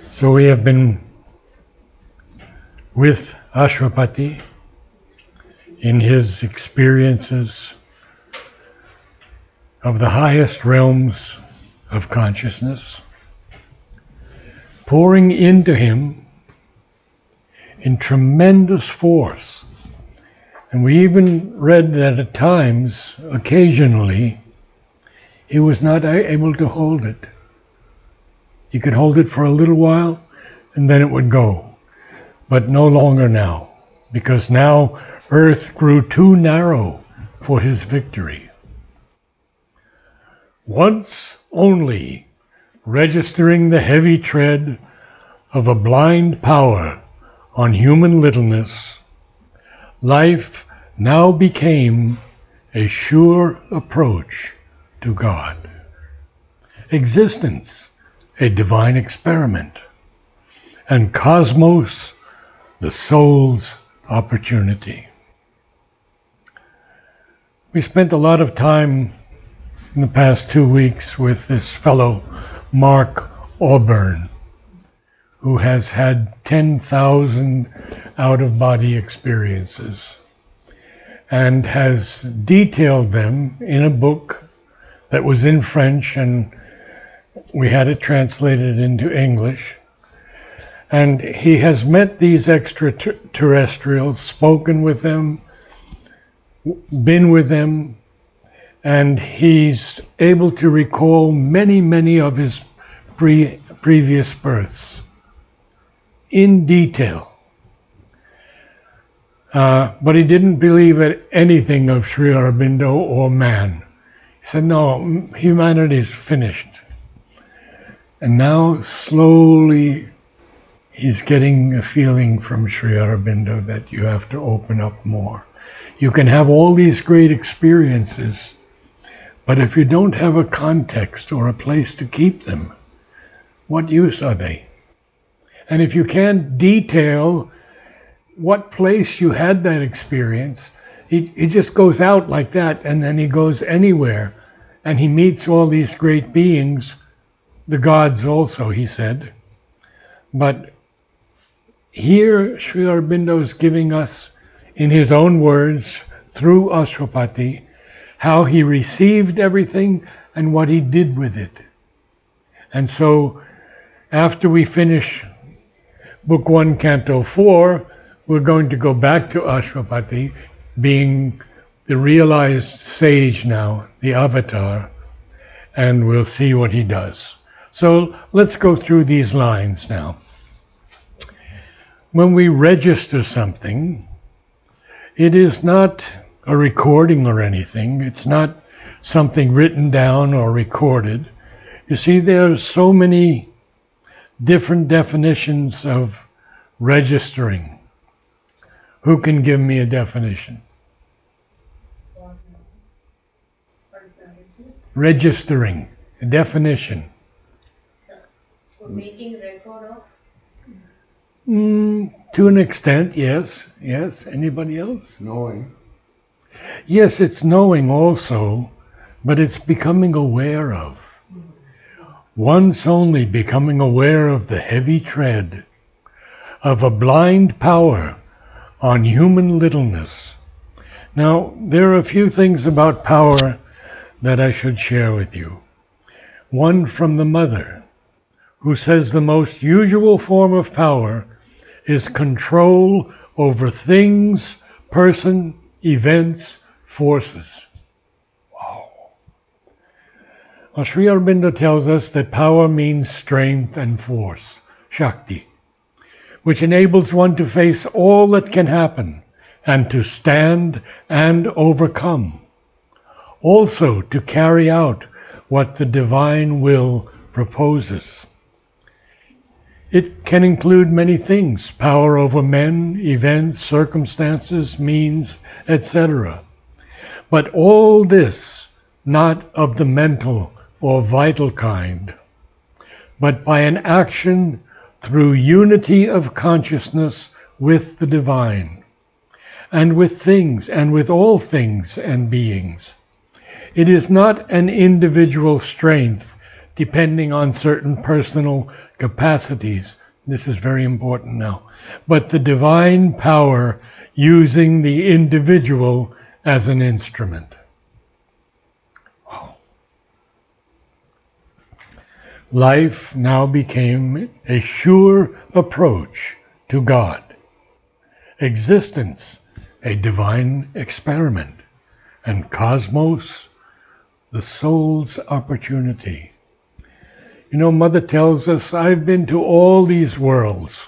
So we have been with Ashwapati in his experiences of the highest realms of consciousness, pouring into him in tremendous force. And we even read that at times, occasionally, he was not able to hold it. He could hold it for a little while, and then it would go. But no longer now, because now earth grew too narrow for his victory. Once only, registering the heavy tread of a blind power on human littleness, life now became a sure approach to God. Existence, a divine experiment, and cosmos, the soul's opportunity. We spent a lot of time in the past 2 weeks with this fellow, Mark Auburn, who has had 10,000 out-of-body experiences and has detailed them in a book that was in French, and we had it translated into English. And he has met these extraterrestrials, spoken with them, been with them, and he's able to recall many, many of his previous births in detail. But he didn't believe anything of Sri Aurobindo or man. He said, no, humanity is finished. And now slowly he's getting a feeling from Sri Aurobindo that you have to open up more. You can have all these great experiences, but if you don't have a context or a place to keep them, what use are they? And if you can't detail what place you had that experience, he just goes out like that, and then he goes anywhere, and he meets all these great beings, the gods also, he said. But here Sri Aurobindo is giving us, in his own words, through Ashwapati, how he received everything and what he did with it. And so after we finish Book 1, Canto 4, we're going to go back to Ashwapati, being the realized sage now, the avatar, and we'll see what he does. So let's go through these lines now. When we register something, it is not a recording or anything. It's not something written down or recorded. You see, there are so many different definitions of registering. Who can give me a definition? Registering, a definition. So making record of? To an extent, yes. Yes. Anybody else? Knowing. Yes, it's knowing also, but it's becoming aware of. Once only becoming aware of the heavy tread of a blind power on human littleness. Now, there are a few things about power that I should share with you. One from the mother, who says the most usual form of power is control over things, person, events, forces. Wow. Well, Sri Aurobindo tells us that power means strength and force, Shakti, which enables one to face all that can happen and to stand and overcome. Also to carry out what the divine will proposes. It can include many things: power over men, events, circumstances, means, etc. But all this not of the mental or vital kind, but by an action through unity of consciousness with the divine, and with things, and with all things and beings. It is not an individual strength depending on certain personal capacities. This is very important now. But the divine power using the individual as an instrument. Wow. Life now became a sure approach to God. Existence, a divine experiment. And cosmos, the soul's opportunity. You know, Mother tells us, I've been to all these worlds.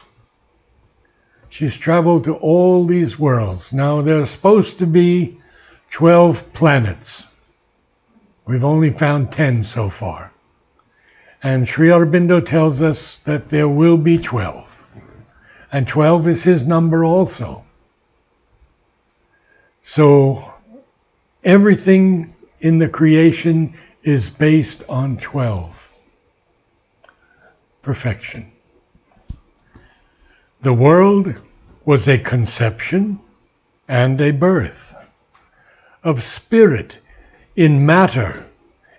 She's traveled to all these worlds. Now, there's supposed to be 12 planets. We've only found 10 so far. And Sri Aurobindo tells us that there will be 12. And 12 is his number also. So, everything in the creation is based on 12. Perfection. The world was a conception and a birth of spirit in matter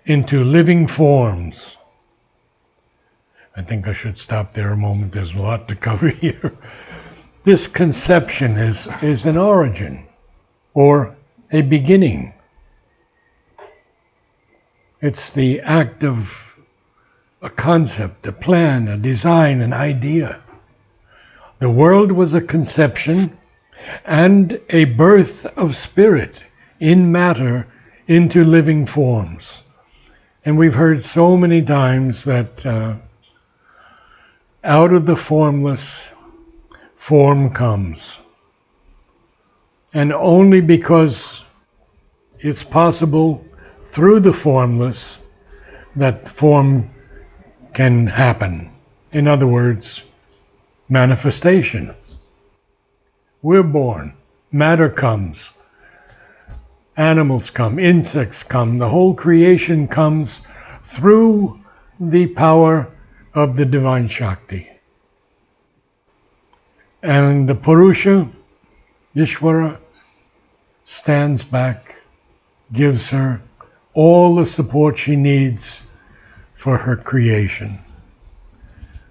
into living forms. I think I should stop there a moment. There's a lot to cover here. This conception is an origin or a beginning. It's the act of a concept, a plan, a design, an idea. The world was a conception and a birth of spirit in matter into living forms. And we've heard so many times that out of the formless, form comes. And only because it's possible through the formless that form can happen. In other words, manifestation. We're born, matter comes, animals come, insects come, the whole creation comes through the power of the divine Shakti. And the Purusha, Ishvara, stands back, gives her all the support she needs for her creation.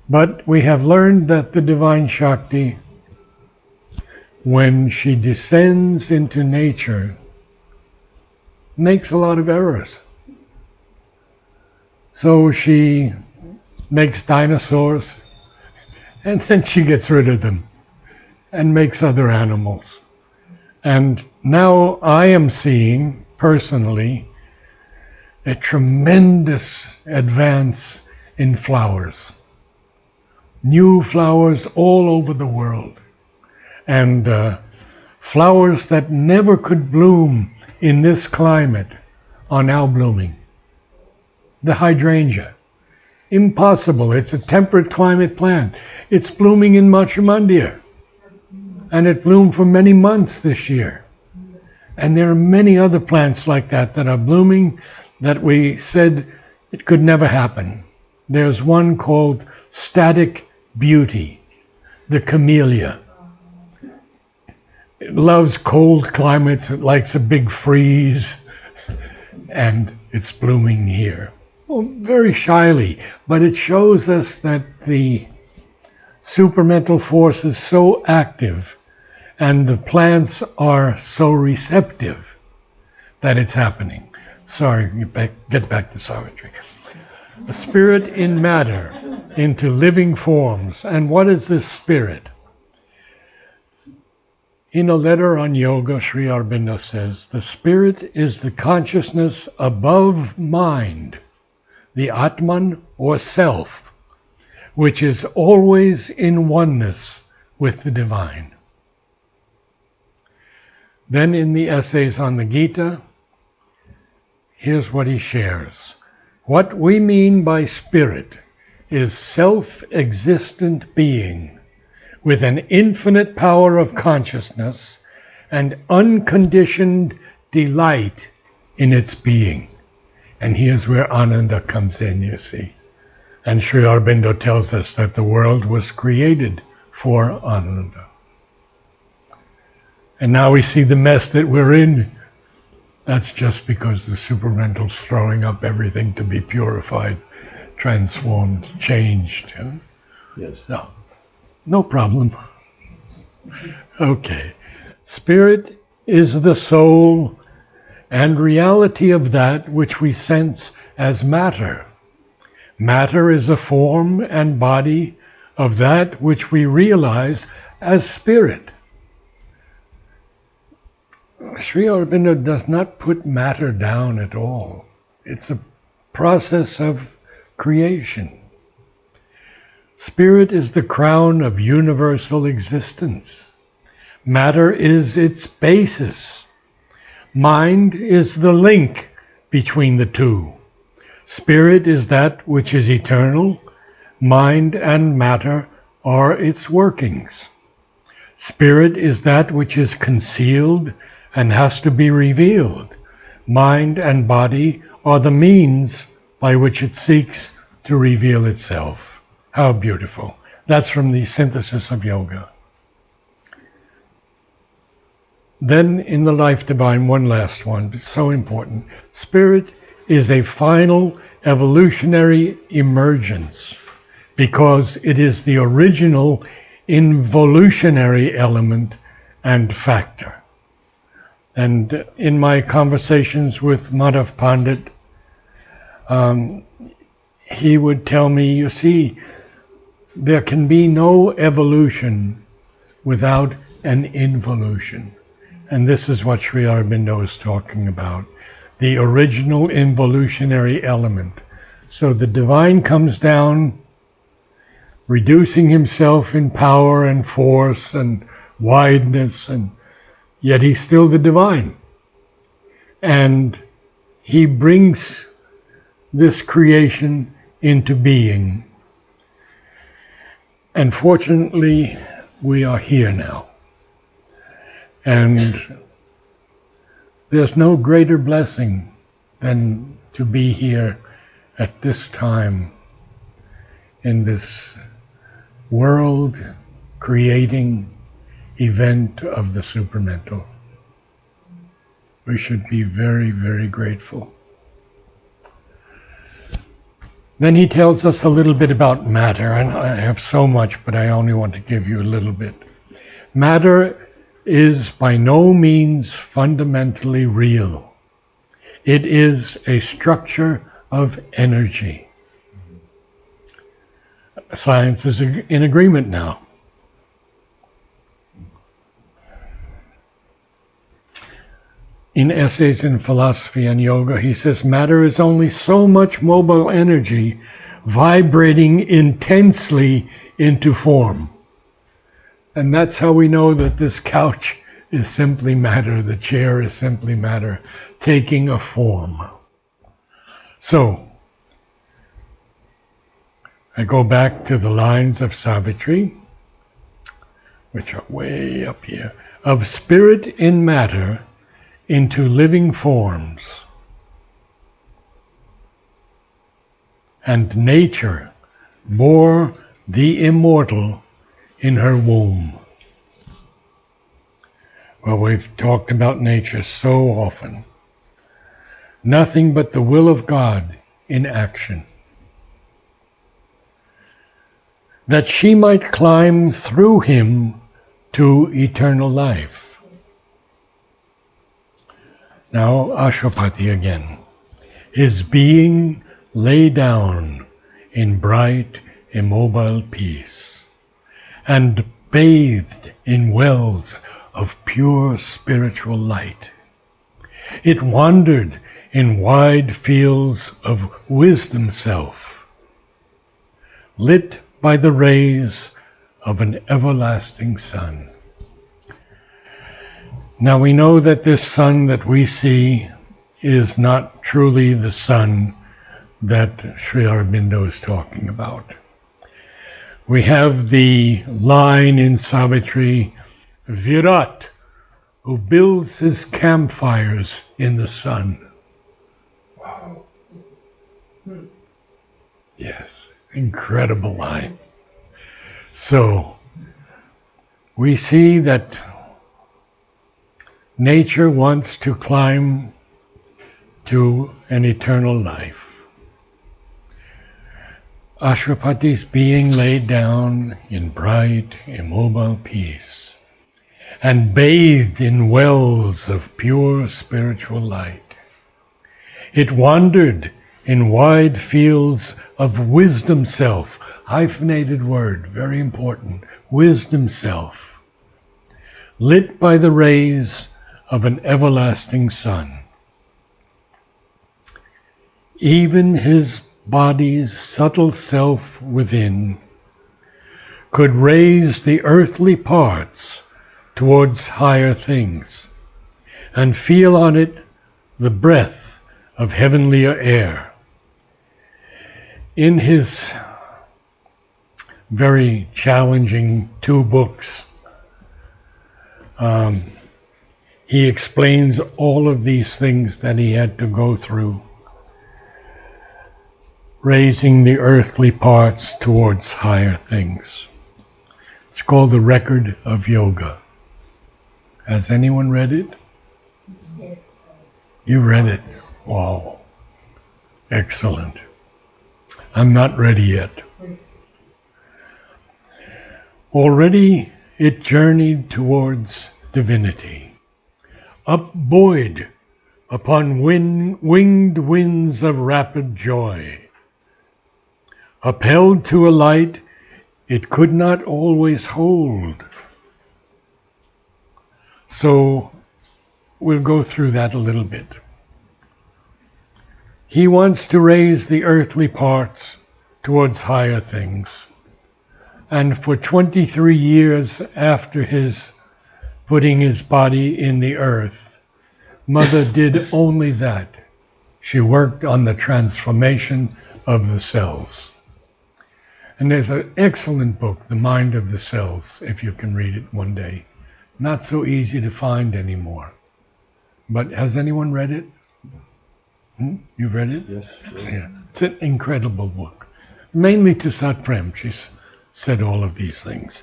But we have learned that the divine Shakti, when she descends into nature, makes a lot of errors. So she makes dinosaurs, and then she gets rid of them and makes other animals. And now I am seeing, personally, a tremendous advance in flowers. New flowers all over the world. And flowers that never could bloom in this climate are now blooming. The hydrangea. Impossible. It's a temperate climate plant. It's blooming in Machamandia. And it bloomed for many months this year. And there are many other plants like that that are blooming that we said it could never happen. There's one called static beauty, the camellia. It loves cold climates, it likes a big freeze, and it's blooming here. Well, very shyly, but it shows us that the supramental force is so active and the plants are so receptive that it's happening. Sorry, get back to Savitri. A spirit in matter into living forms. And what is this spirit? In a letter on yoga, Sri Aurobindo says, the spirit is the consciousness above mind, the Atman or self, which is always in oneness with the divine. Then in the essays on the Gita, here's what he shares. What we mean by spirit is self-existent being with an infinite power of consciousness and unconditioned delight in its being. And here's where Ananda comes in, you see. And Sri Aurobindo tells us that the world was created for Ananda. And now we see the mess that we're in. That's just because the supramental's throwing up everything to be purified. transformed, changed. Yes. No problem. Okay. Spirit is the soul and reality of that which we sense as matter. Matter is a form and body of that which we realize as spirit. Sri Aurobindo does not put matter down at all. It's a process of creation. Spirit is the crown of universal existence. Matter is its basis. Mind is the link between the two. Spirit is that which is eternal. Mind and matter are its workings. Spirit is that which is concealed and has to be revealed. Mind and body are the means by which it seeks to reveal itself. How beautiful. That's from the Synthesis of Yoga. Then in the Life Divine, one last one, but so important. Spirit is a final evolutionary emergence because it is the original involutionary element and factor. And in my conversations with Madhav Pandit, he would tell me, you see, there can be no evolution without an involution. And this is what Sri Aurobindo is talking about, the original involutionary element. So the divine comes down, reducing himself in power and force and wideness, and yet he's still the divine. And he brings this creation into being. And fortunately, we are here now. And there's no greater blessing than to be here at this time in this world creating event of the supramental. We should be very, very grateful. Then he tells us a little bit about matter, and I have so much, but I only want to give you a little bit. Matter is by no means fundamentally real. It is a structure of energy. Science is in agreement now. In Essays in Philosophy and Yoga, he says, matter is only so much mobile energy vibrating intensely into form. And that's how we know that this couch is simply matter, the chair is simply matter, taking a form. So, I go back to the lines of Savitri, which are way up here. Of spirit in matter, into living forms, and nature bore the immortal in her womb. Well, we've talked about nature so often. Nothing but the will of God in action. That she might climb through him to eternal life. Now, Ashwapati again. His being lay down in bright, immobile peace, and bathed in wells of pure spiritual light. It wandered in wide fields of wisdom self, lit by the rays of an everlasting sun. Now we know that this sun that we see is not truly the sun that Sri Aurobindo is talking about. We have the line in Savitri, Virat, who builds his campfires in the sun. Wow. Yes, incredible line. So, we see that nature wants to climb to an eternal life. Ashwapati's being laid down in bright, immobile peace, and bathed in wells of pure spiritual light. It wandered in wide fields of wisdom self, hyphenated word, very important, wisdom self, lit by the rays of an everlasting sun. Even his body's subtle self within could raise the earthly parts towards higher things and feel on it the breath of heavenlier air. In his very challenging 2 books, he explains all of these things that he had to go through, raising the earthly parts towards higher things. It's called The Record of Yoga. Has anyone read it? Yes. You read it? Wow. Excellent. I'm not ready yet. Already it journeyed towards divinity, upbuoyed upon winged winds of rapid joy, upheld to a light it could not always hold. So we'll go through that a little bit. He wants to raise the earthly parts towards higher things. And for 23 years after his putting his body in the earth, Mother did only that. She worked on the transformation of the cells. And there's an excellent book, The Mind of the Cells, if you can read it one day. Not so easy to find anymore. But has anyone read it? You've read it? Yes. Yeah. It's an incredible book. Mainly to Satprem, she's said all of these things.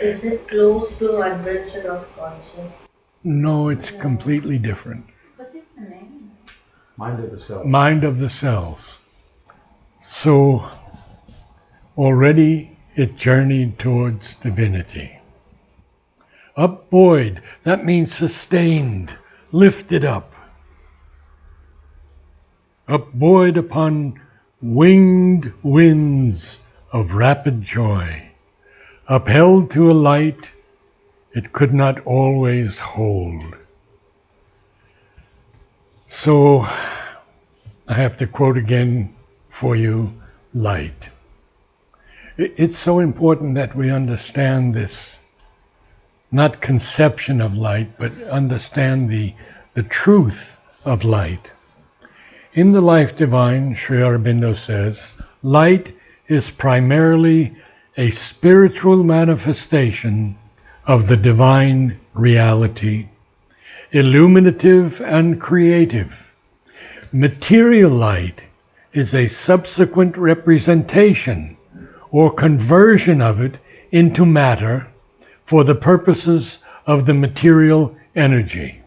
Is it close to Adventure of Conscious? No, it's completely different. What is the name? Mind of the Self. Mind of the Cells. So already it journeyed towards divinity. Upbuoyed, that means sustained, lifted up. Upbuoyed upon winged winds of rapid joy, upheld to a light it could not always hold. So I have to quote again for you, light. It's so important that we understand this, not conception of light, but understand the truth of light. In the Life Divine, Sri Aurobindo says, light is primarily a spiritual manifestation of the divine reality, illuminative and creative. Material light is a subsequent representation or conversion of it into matter for the purposes of the material energy.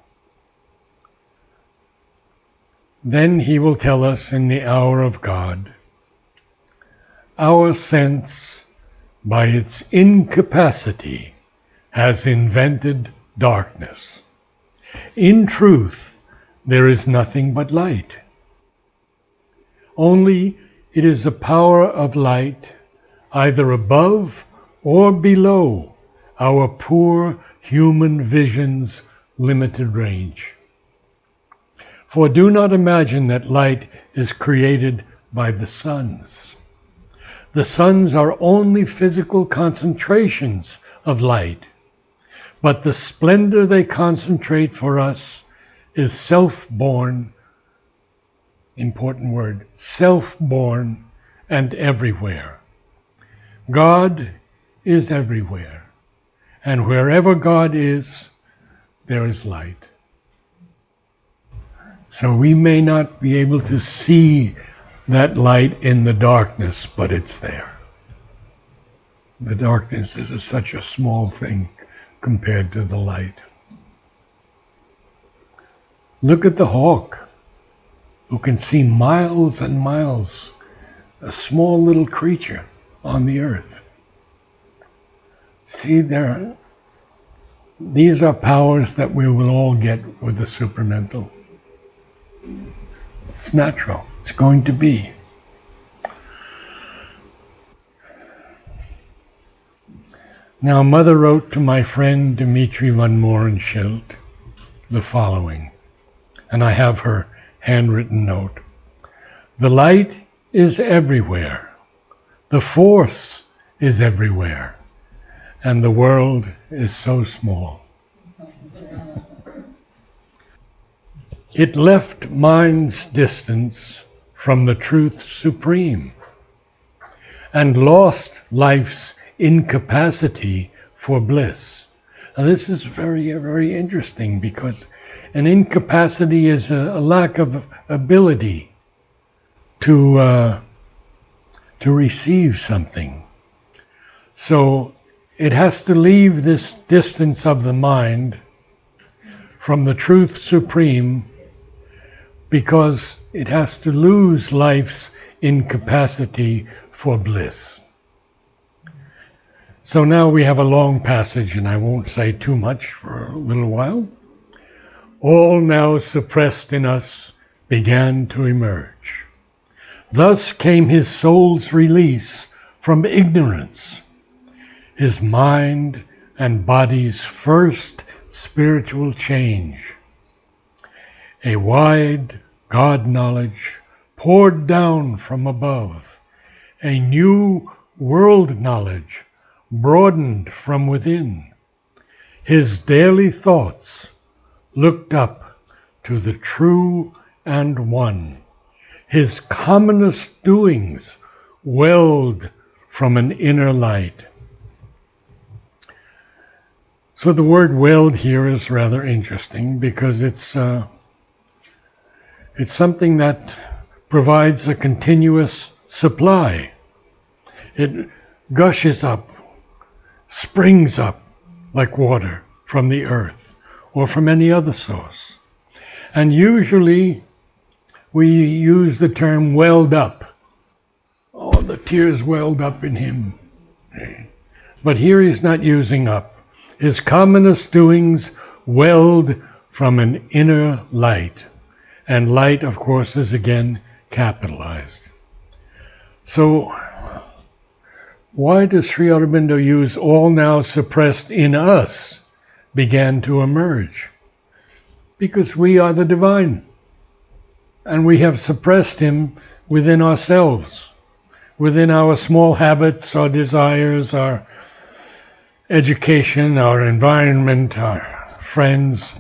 Then he will tell us in the hour of God, our sense, by its incapacity, has invented darkness. In truth, there is nothing but light. Only it is a power of light, either above or below our poor human vision's limited range. For do not imagine that light is created by the suns. The suns are only physical concentrations of light, but the splendor they concentrate for us is self-born, important word, self-born and everywhere. God is everywhere, and wherever God is, there is light. So we may not be able to see that light in the darkness, but it's there. The darkness is such a small thing compared to the light. Look at the hawk, who can see miles and miles a small little creature on the earth. See, these are powers that we will all get with the supramental. It's natural. It's going to be. Now, Mother wrote to my friend Dmitri von Mohrenschildt the following, and I have her handwritten note. The light is everywhere. The force is everywhere. And the world is so small. It left mind's distance from the truth supreme and lost life's incapacity for bliss. Now this is very, very interesting because an incapacity is a lack of ability to receive something. So it has to leave this distance of the mind from the truth supreme because it has to lose life's incapacity for bliss. So now we have a long passage, and I won't say too much for a little while. All now suppressed in us began to emerge. Thus came his soul's release from ignorance, his mind and body's first spiritual change. A wide God knowledge poured down from above, a new world knowledge broadened from within. His daily thoughts looked up to the true and one. His commonest doings welled from an inner light. So the word welled here is rather interesting because it's something that provides a continuous supply. It gushes up, springs up like water from the earth or from any other source. And usually we use the term welled up. Oh, the tears welled up in him. But here he's not using up. His commonest doings welled from an inner light. And light, of course, is again capitalized. So, why does Sri Aurobindo use all now suppressed in us began to emerge? Because we are the divine. And we have suppressed him within ourselves, within our small habits, our desires, our education, our environment, our friends.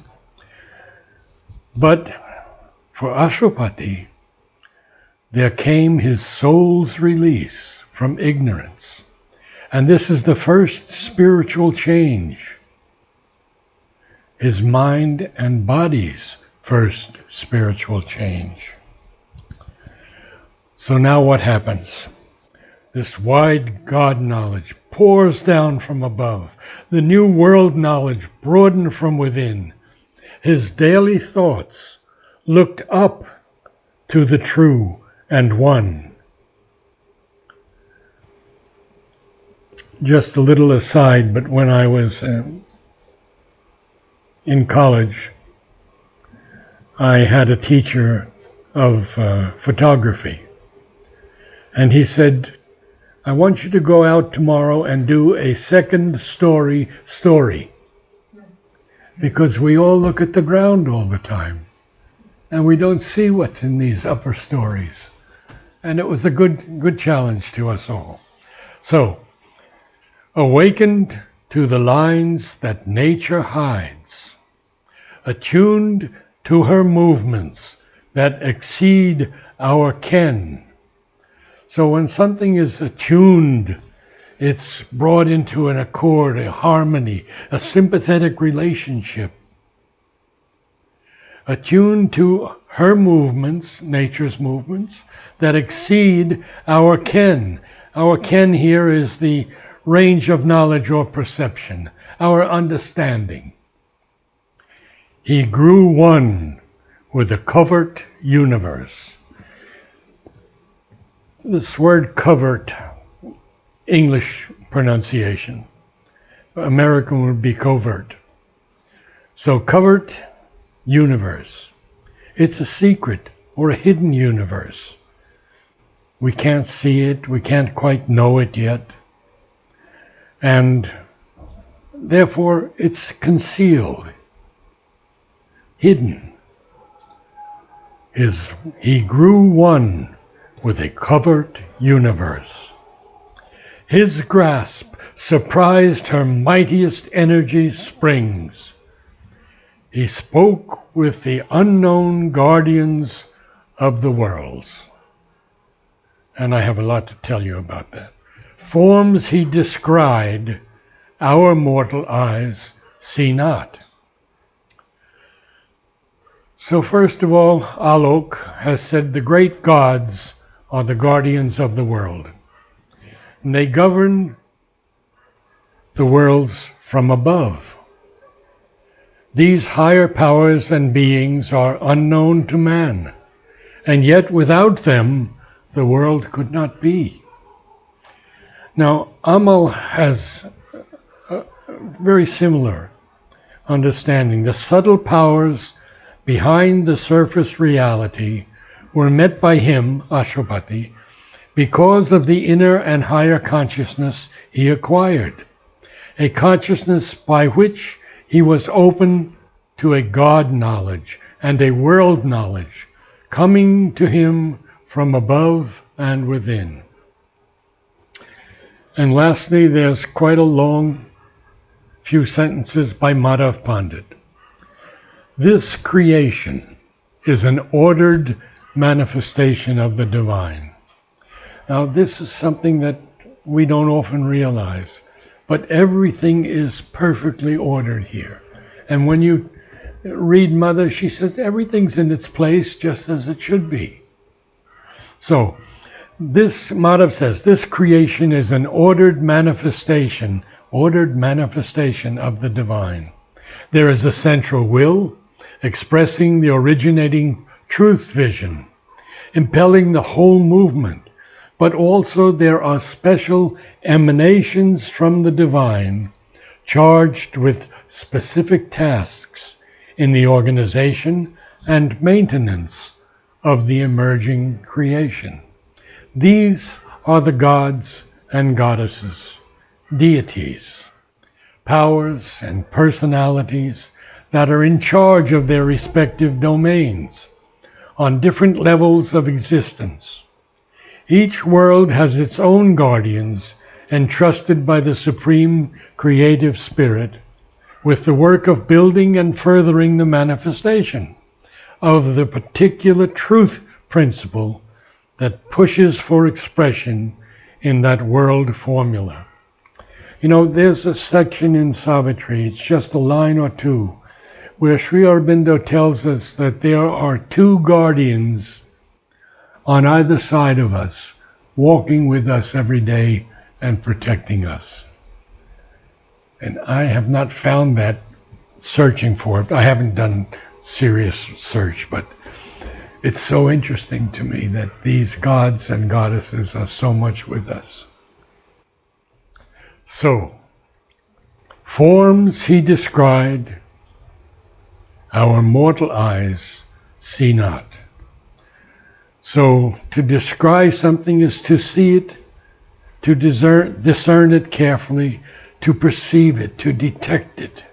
But for Ashwapati, there came his soul's release from ignorance. And this is the first spiritual change. His mind and body's first spiritual change. So now what happens? This wide God knowledge pours down from above. The new world knowledge broadened from within. His daily thoughts looked up to the true and one. Just a little aside, but when I was in college, I had a teacher of photography. And he said, I want you to go out tomorrow and do a second story, because we all look at the ground all the time and we don't see what's in these upper stories. And it was a good challenge to us all. So, awakened to the lines that nature hides, attuned to her movements that exceed our ken. So when something is attuned, it's brought into an accord, a harmony, a sympathetic relationship. Attuned to her movements, nature's movements, that exceed our ken. Our ken here is the range of knowledge or perception, our understanding. He grew one with the covert universe. this word covert, English pronunciation. American would be covert. So covert universe. It's a secret or a hidden universe. We can't see it. We can't quite know it yet. And therefore, it's concealed, hidden. He grew one with a covert universe. His grasp surprised her mightiest energy springs. He spoke with the unknown guardians of the worlds. And I have a lot to tell you about that. Forms he descried, our mortal eyes see not. So first of all, Alok has said the great gods are the guardians of the world. And they govern the worlds from above. These higher powers and beings are unknown to man, and yet without them, the world could not be. Now, Amal has a very similar understanding. The subtle powers behind the surface reality were met by him, Ashwapati, because of the inner and higher consciousness he acquired, a consciousness by which he was open to a God knowledge and a world knowledge coming to him from above and within. And lastly, there's quite a long few sentences by Madhav Pandit. This creation is an ordered manifestation of the divine. Now, this is something that we don't often realize, but everything is perfectly ordered here. And when you read Mother, she says everything's in its place just as it should be. So, this, Madhav says, this creation is an ordered manifestation of the divine. There is a central will expressing the originating truth vision, impelling the whole movement, but also there are special emanations from the divine charged with specific tasks in the organization and maintenance of the emerging creation. These are the gods and goddesses, deities, powers and personalities that are in charge of their respective domains on different levels of existence. Each world has its own guardians entrusted by the Supreme Creative Spirit with the work of building and furthering the manifestation of the particular truth principle that pushes for expression in that world formula. You know, there's a section in Savitri, it's just a line or two, where Sri Aurobindo tells us that there are two guardians on either side of us, walking with us every day and protecting us. And I have not found that searching for it. I haven't done serious search, but it's so interesting to me that these gods and goddesses are so much with us. So, forms he described, our mortal eyes see not. So, to descry something is to see it, to discern it carefully, to perceive it, to detect it.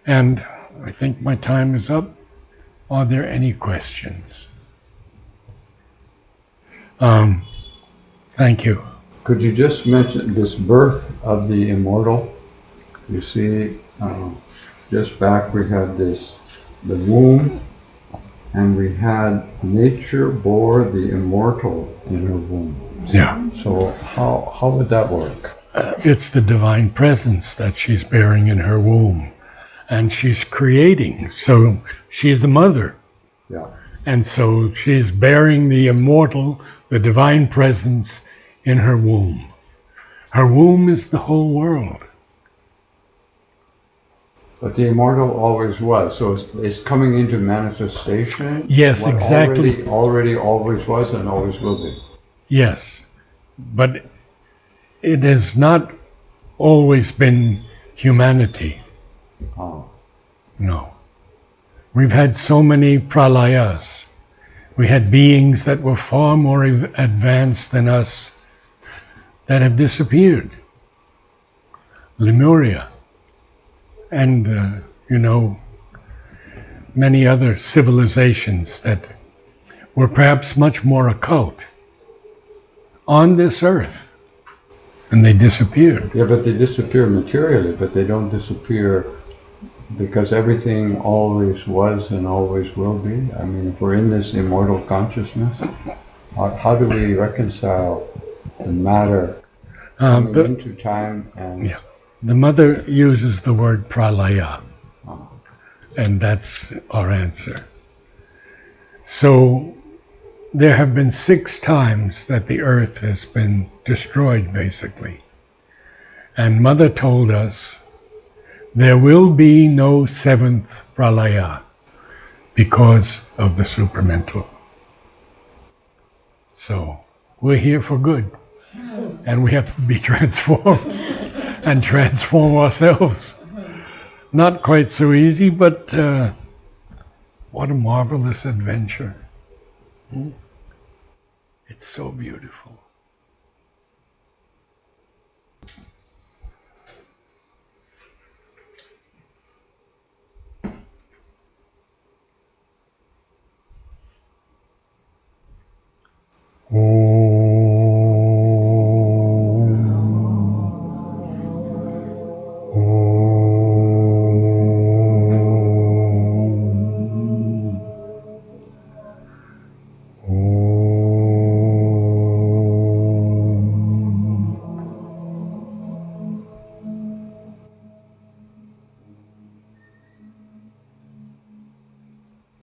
And I think my time is up. Are there any questions? Thank you. Could you just mention this birth of the immortal? You see, just back we had the womb, and we had nature bore the immortal in her womb. Yeah. So how would that work? It's the divine presence that she's bearing in her womb. And she's creating, so she's the mother. Yeah. And so she's bearing the immortal, the divine presence in her womb. Her womb is the whole world. But the immortal always was, so it's coming into manifestation. Yes, exactly. Already always was and always will be. Yes, but it has not always been humanity. Oh, No. We've had so many pralayas. We had beings that were far more advanced than us that have disappeared. Lemuria, and, many other civilizations that were perhaps much more occult on this earth, and they disappeared. yeah, but they disappear materially, but they don't disappear because everything always was and always will be. I mean, if we're in this immortal consciousness, how do we reconcile the matter coming The, into time and yeah, the mother uses the word pralaya, uh, and that's our answer. So there have been 6 times that the earth has been destroyed, basically. And Mother told us there will be no 7th pralaya because of the supramental. So we're here for good, and we have to be transformed and transform ourselves. Not quite so easy, but what a marvelous adventure. It's so beautiful. Oh.